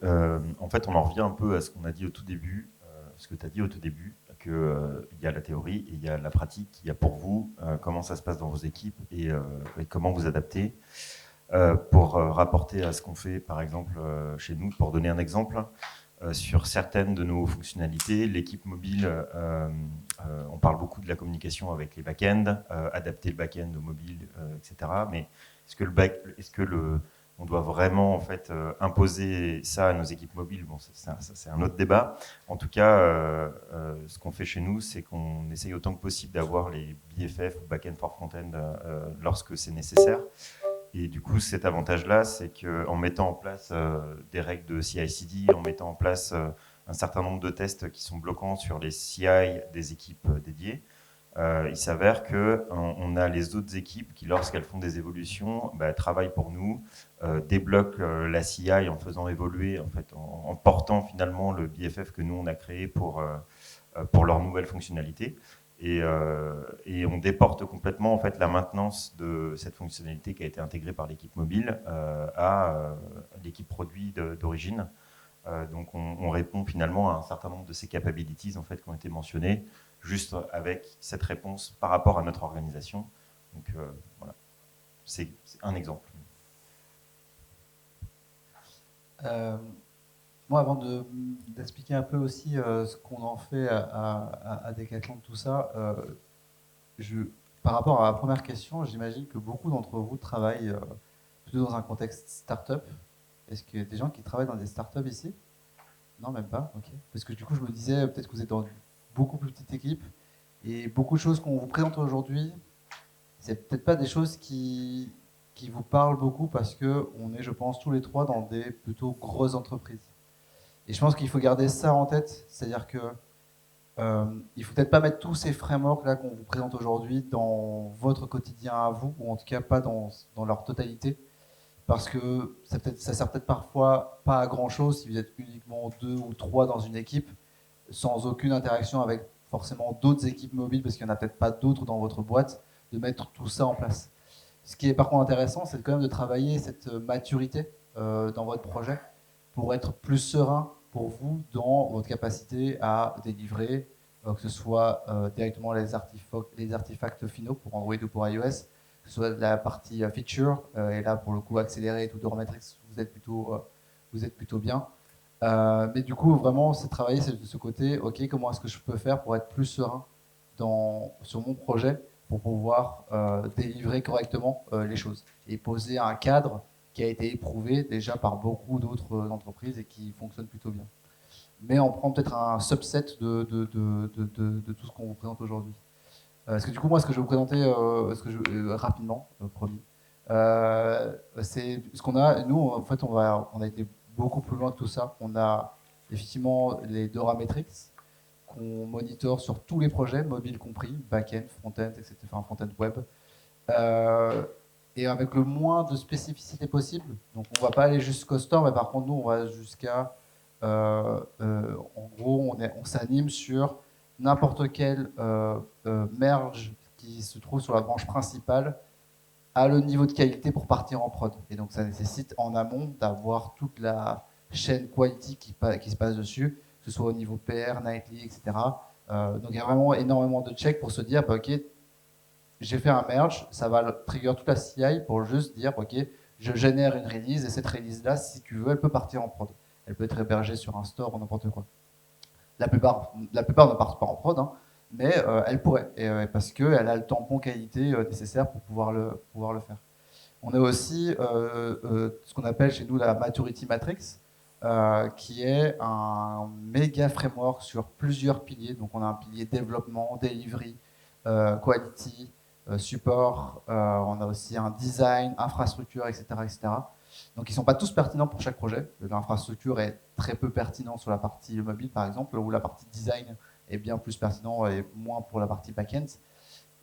En fait, on en revient un peu à ce qu'on a dit au tout début, ce que tu as dit au tout début, qu'il y a la théorie et il y a la pratique. Il y a pour vous comment ça se passe dans vos équipes et comment vous adaptez. Pour rapporter à ce qu'on fait, par exemple, chez nous, pour donner un exemple, sur certaines de nos fonctionnalités, l'équipe mobile, on parle beaucoup de la communication avec les back-ends, adapter le back-end au mobile, etc. Mais est-ce que on doit vraiment en fait imposer ça à nos équipes mobiles? Bon, c'est un autre débat. En tout cas, ce qu'on fait chez nous, c'est qu'on essaye autant que possible d'avoir les BFF ou back-end for front-end lorsque c'est nécessaire. Et du coup, cet avantage-là, c'est qu'en mettant en place des règles de CI/CD, en mettant en place un certain nombre de tests qui sont bloquants sur les CI des équipes dédiées, il s'avère qu'on a les autres équipes qui, lorsqu'elles font des évolutions, travaillent pour nous, débloquent la CI en faisant évoluer, en fait, en portant finalement le BFF que nous on a créé pour leurs nouvelles fonctionnalités. Et on déporte complètement en fait la maintenance de cette fonctionnalité qui a été intégrée par l'équipe mobile à l'équipe produit d'origine. Donc on répond finalement à un certain nombre de ces capabilities en fait qui ont été mentionnées, juste avec cette réponse par rapport à notre organisation. Donc voilà, c'est un exemple. Moi, avant d'expliquer un peu aussi ce qu'on en fait à Decathlon, tout ça, par rapport à la première question, j'imagine que beaucoup d'entre vous travaillent plutôt dans un contexte start-up. Est-ce qu'il y a des gens qui travaillent dans des start-up ici? Non, même pas. Ok. Parce que du coup, je me disais, peut-être que vous êtes dans beaucoup plus petite équipe et beaucoup de choses qu'on vous présente aujourd'hui, c'est peut-être pas des choses qui vous parlent beaucoup parce qu'on est, je pense, tous les trois dans des plutôt grosses entreprises. Et je pense qu'il faut garder ça en tête, c'est-à-dire que il faut peut-être pas mettre tous ces frameworks là qu'on vous présente aujourd'hui dans votre quotidien à vous, ou en tout cas pas dans leur totalité, parce que ça sert peut-être parfois pas à grand chose si vous êtes uniquement 2 ou 3 dans une équipe, sans aucune interaction avec forcément d'autres équipes mobiles, parce qu'il n'y en a peut-être pas d'autres dans votre boîte, de mettre tout ça en place. Ce qui est par contre intéressant, c'est quand même de travailler cette maturité dans votre projet pour être plus serein pour vous dans votre capacité à délivrer, que ce soit directement les artefacts finaux pour Android ou pour iOS, que ce soit la partie feature, et là pour le coup accéléré tout de Metrics, vous êtes plutôt bien. Mais du coup, vraiment, c'est travailler de ce côté, ok, comment est-ce que je peux faire pour être plus serein sur mon projet pour pouvoir délivrer correctement les choses et poser un cadre qui a été éprouvé déjà par beaucoup d'autres entreprises et qui fonctionne plutôt bien. Mais on prend peut-être un subset de tout ce qu'on vous présente aujourd'hui. Parce que du coup, moi, ce que je vais vous présenter rapidement, promis, c'est ce qu'on a. Nous, en fait, on a été beaucoup plus loin que tout ça. On a effectivement les Dora Metrics qu'on monitore sur tous les projets, mobile compris, back-end, front-end, etc., enfin front-end web. Et avec le moins de spécificité possible. Donc on ne va pas aller jusqu'au store, mais par contre nous on va jusqu'à, en gros on s'anime sur n'importe quel merge qui se trouve sur la branche principale à le niveau de qualité pour partir en prod. Et donc ça nécessite en amont d'avoir toute la chaîne quality qui se passe dessus, que ce soit au niveau PR, Nightly, etc. Donc il y a vraiment énormément de checks pour se dire, ok, j'ai fait un merge, ça va trigger toute la CI pour juste dire, ok, je génère une release et cette release-là, si tu veux, elle peut partir en prod. Elle peut être hébergée sur un store ou n'importe quoi. La plupart ne partent pas en prod, hein, mais elle pourrait, parce qu'elle a le tampon qualité nécessaire pour pouvoir le faire. On a aussi ce qu'on appelle chez nous la Maturity Matrix, qui est un méga framework sur plusieurs piliers. Donc on a un pilier développement, delivery, quality, support, on a aussi un design, infrastructure, etc., etc. Donc ils ne sont pas tous pertinents pour chaque projet. L'infrastructure est très peu pertinente sur la partie mobile, par exemple, ou la partie design est bien plus pertinent et moins pour la partie back-end.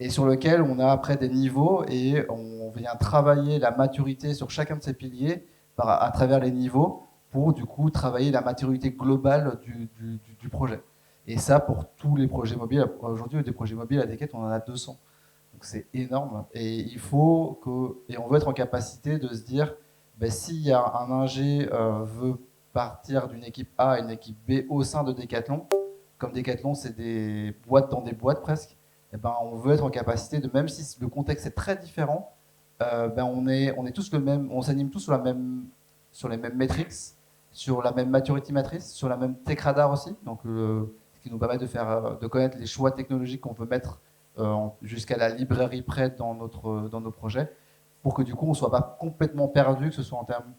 Et sur lequel on a après des niveaux et on vient travailler la maturité sur chacun de ces piliers à travers les niveaux pour du coup travailler la maturité globale du projet. Et ça pour tous les projets mobiles. Aujourd'hui, des projets mobiles à Decathlon, on en a 200. Donc c'est énorme. Et il faut et on veut être en capacité de se dire, ben, s'il y a un ingé veut partir d'une équipe A à une équipe B au sein de Decathlon, comme Decathlon, c'est des boîtes dans des boîtes presque, eh ben, on veut être en capacité de, même si le contexte est très différent, ben, on est tous le même, on s'anime tous sur les mêmes metrics, sur la même maturity matrice, sur la même tech radar aussi, donc ce qui nous permet de connaître les choix technologiques qu'on peut mettre jusqu'à la librairie prête dans nos projets, pour que du coup on ne soit pas complètement perdu, que ce soit en termes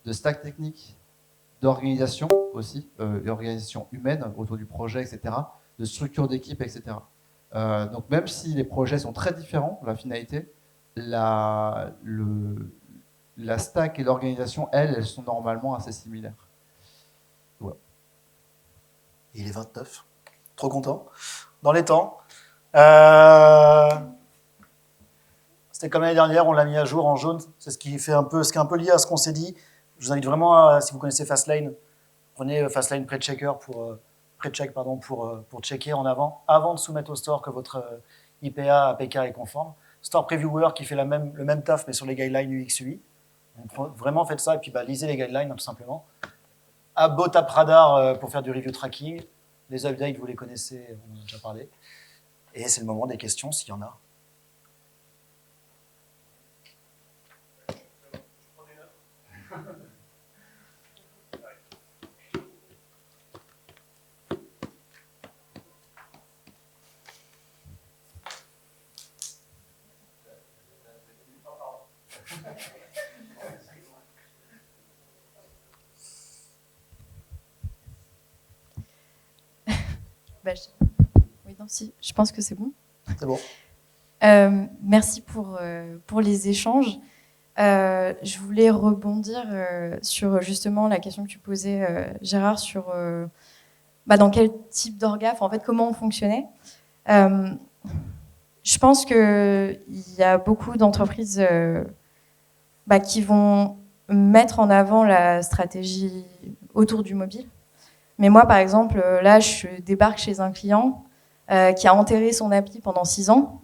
de stack technique, d'organisation aussi, l'organisation humaine autour du projet, etc., de structure d'équipe, etc. Donc même si les projets sont très différents, la finalité, la stack et l'organisation, elles sont normalement assez similaires. Voilà. Il est 29. Trop content. Dans les temps. C'était comme l'année dernière, on l'a mis à jour en jaune. C'est ce qui est un peu lié à ce qu'on s'est dit. Je vous invite vraiment, si vous connaissez Fastlane, prenez Fastlane Pre-Checker pour checker en avant de soumettre au store que votre IPA, APK est conforme. Store Previewer qui fait le même taf mais sur les guidelines UX UI. Donc, vraiment faites ça et puis lisez les guidelines tout simplement. Abotap Radar pour faire du review tracking. Les updates, vous les connaissez, on en a déjà parlé. Et c'est le moment des questions s'il y en a. Oui, non, si, je pense que c'est bon. C'est bon. Merci pour les échanges. Je voulais rebondir sur justement la question que tu posais, Gérard, sur dans quel type d'orga, en fait, comment on fonctionnait. Je pense qu'il y a beaucoup d'entreprises qui vont mettre en avant la stratégie autour du mobile. Mais moi, par exemple, là, je débarque chez un client qui a enterré son appli pendant 6 ans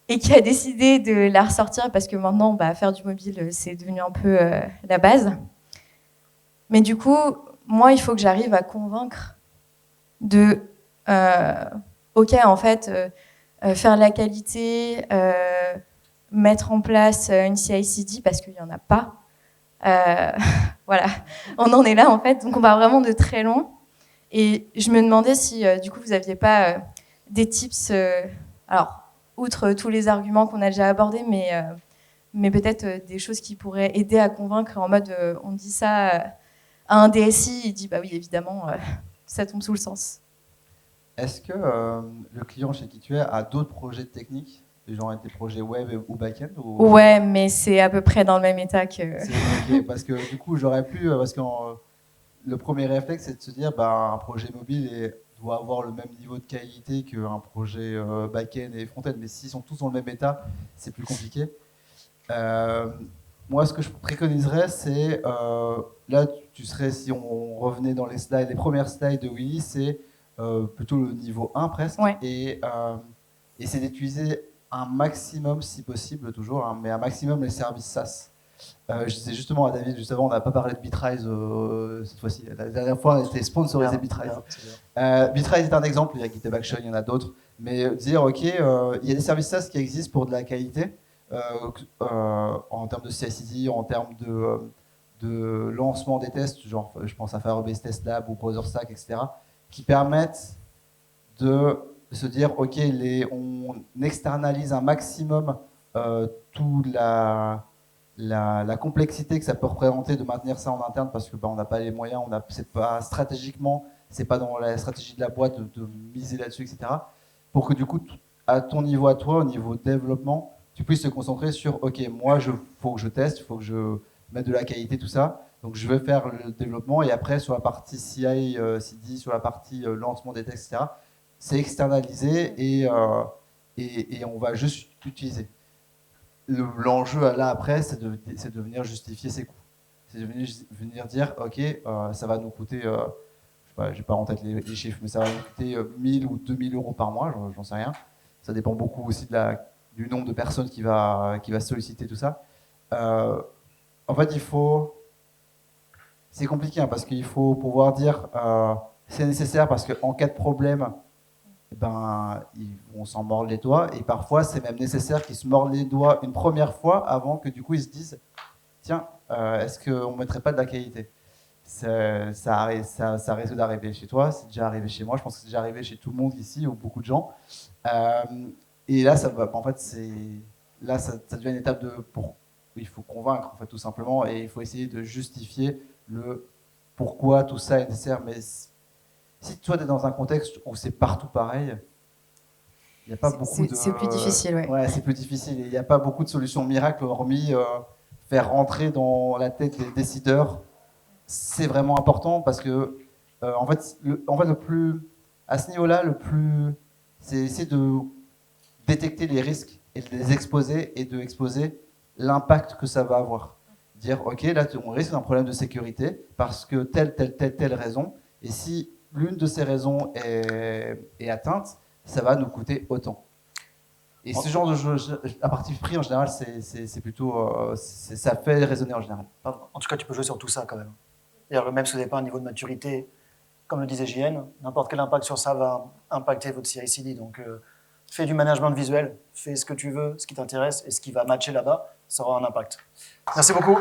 et qui a décidé de la ressortir parce que maintenant, faire du mobile, c'est devenu un peu la base. Mais du coup, moi, il faut que j'arrive à convaincre de OK, en fait, faire la qualité, mettre en place une CI/CD parce qu'il n'y en a pas. Voilà, on en est là en fait, donc on va vraiment de très loin. Et je me demandais si du coup vous n'aviez pas des tips, alors outre tous les arguments qu'on a déjà abordés, mais peut-être des choses qui pourraient aider à convaincre en mode on dit ça à un DSI, il dit bah oui évidemment, ça tombe sous le sens. Est-ce que le client chez qui tu es a d'autres projets techniques, genre des projets web ou back-end ou... Ouais, mais c'est à peu près dans le même état que... Okay, parce que du coup, j'aurais pu... Parce que le premier réflexe, c'est de se dire un projet mobile doit avoir le même niveau de qualité qu'un projet back-end et front-end. Mais s'ils sont tous dans le même état, c'est plus compliqué. Moi, ce que je préconiserais, c'est... là, tu serais, si on revenait dans les slides, les premières slides de Willy, c'est plutôt le niveau 1 presque. Ouais. Et c'est d'utiliser un maximum, si possible toujours, mais un maximum les services SaaS. Je disais justement à David, juste avant, on n'a pas parlé de Bitrise cette fois-ci. La dernière fois, on était sponsorisé Bitrise. Bitrise est un exemple, il y a GitHub Action, il y en a d'autres. Mais dire, OK, il y a des services SaaS qui existent pour de la qualité, en termes de CI/CD, en termes de lancement des tests, genre je pense à Firebase Test Lab ou BrowserStack, etc., qui permettent de se dire, OK, on externalise un maximum toute la complexité que ça peut représenter de maintenir ça en interne parce que on n'a pas les moyens, c'est pas stratégiquement, c'est pas dans la stratégie de la boîte de miser là-dessus, etc. Pour que du coup, à ton niveau à toi, au niveau développement, tu puisses te concentrer sur, ok, moi, faut que je teste, il faut que je mette de la qualité, tout ça. Donc, je vais faire le développement et après, sur la partie CI, CD, sur la partie lancement des tests, etc., c'est externalisé et on va juste utiliser. L'enjeu là après, c'est de venir justifier ses coûts. C'est de venir dire, ok, ça va nous coûter, je sais pas, j'ai pas en tête les chiffres, mais ça va nous coûter 1000 ou 2000 euros par mois, j'en sais rien. Ça dépend beaucoup aussi du nombre de personnes qui va solliciter tout ça. En fait, c'est compliqué hein, parce qu'il faut pouvoir dire c'est nécessaire parce qu'en cas de problème, ils vont s'en mordre les doigts et parfois c'est même nécessaire qu'ils se mordent les doigts une première fois avant que du coup ils se disent tiens, est-ce qu'on ne mettrait pas de la qualité? Ça risque d'arriver chez toi, c'est déjà arrivé chez moi, je pense que c'est déjà arrivé chez tout le monde ici ou beaucoup de gens. Et là, ça devient une étape il faut convaincre en fait, tout simplement et il faut essayer de justifier le pourquoi tout ça est nécessaire. Mais si toi, tu es dans un contexte où c'est partout pareil, il n'y a pas beaucoup de... C'est plus difficile, ouais. Ouais, c'est plus difficile. Il n'y a pas beaucoup de solutions miracles, hormis faire rentrer dans la tête des décideurs. C'est vraiment important parce que, en fait, à ce niveau-là, c'est essayer de détecter les risques et de les exposer et de exposer l'impact que ça va avoir. Dire, ok, là, on risque d'un problème de sécurité parce que telle raison. Et si l'une de ces raisons est atteinte, ça va nous coûter autant. Et ce genre de jeu, à partir du prix, en général, c'est plutôt... ça fait raisonner en général. En tout cas, tu peux jouer sur tout ça quand même. D'ailleurs, même si vous n'avez pas un niveau de maturité, comme le disait JN, n'importe quel impact sur ça va impacter votre CI/CD. Donc, fais du management visuel, fais ce que tu veux, ce qui t'intéresse, et ce qui va matcher là-bas, ça aura un impact. Merci beaucoup.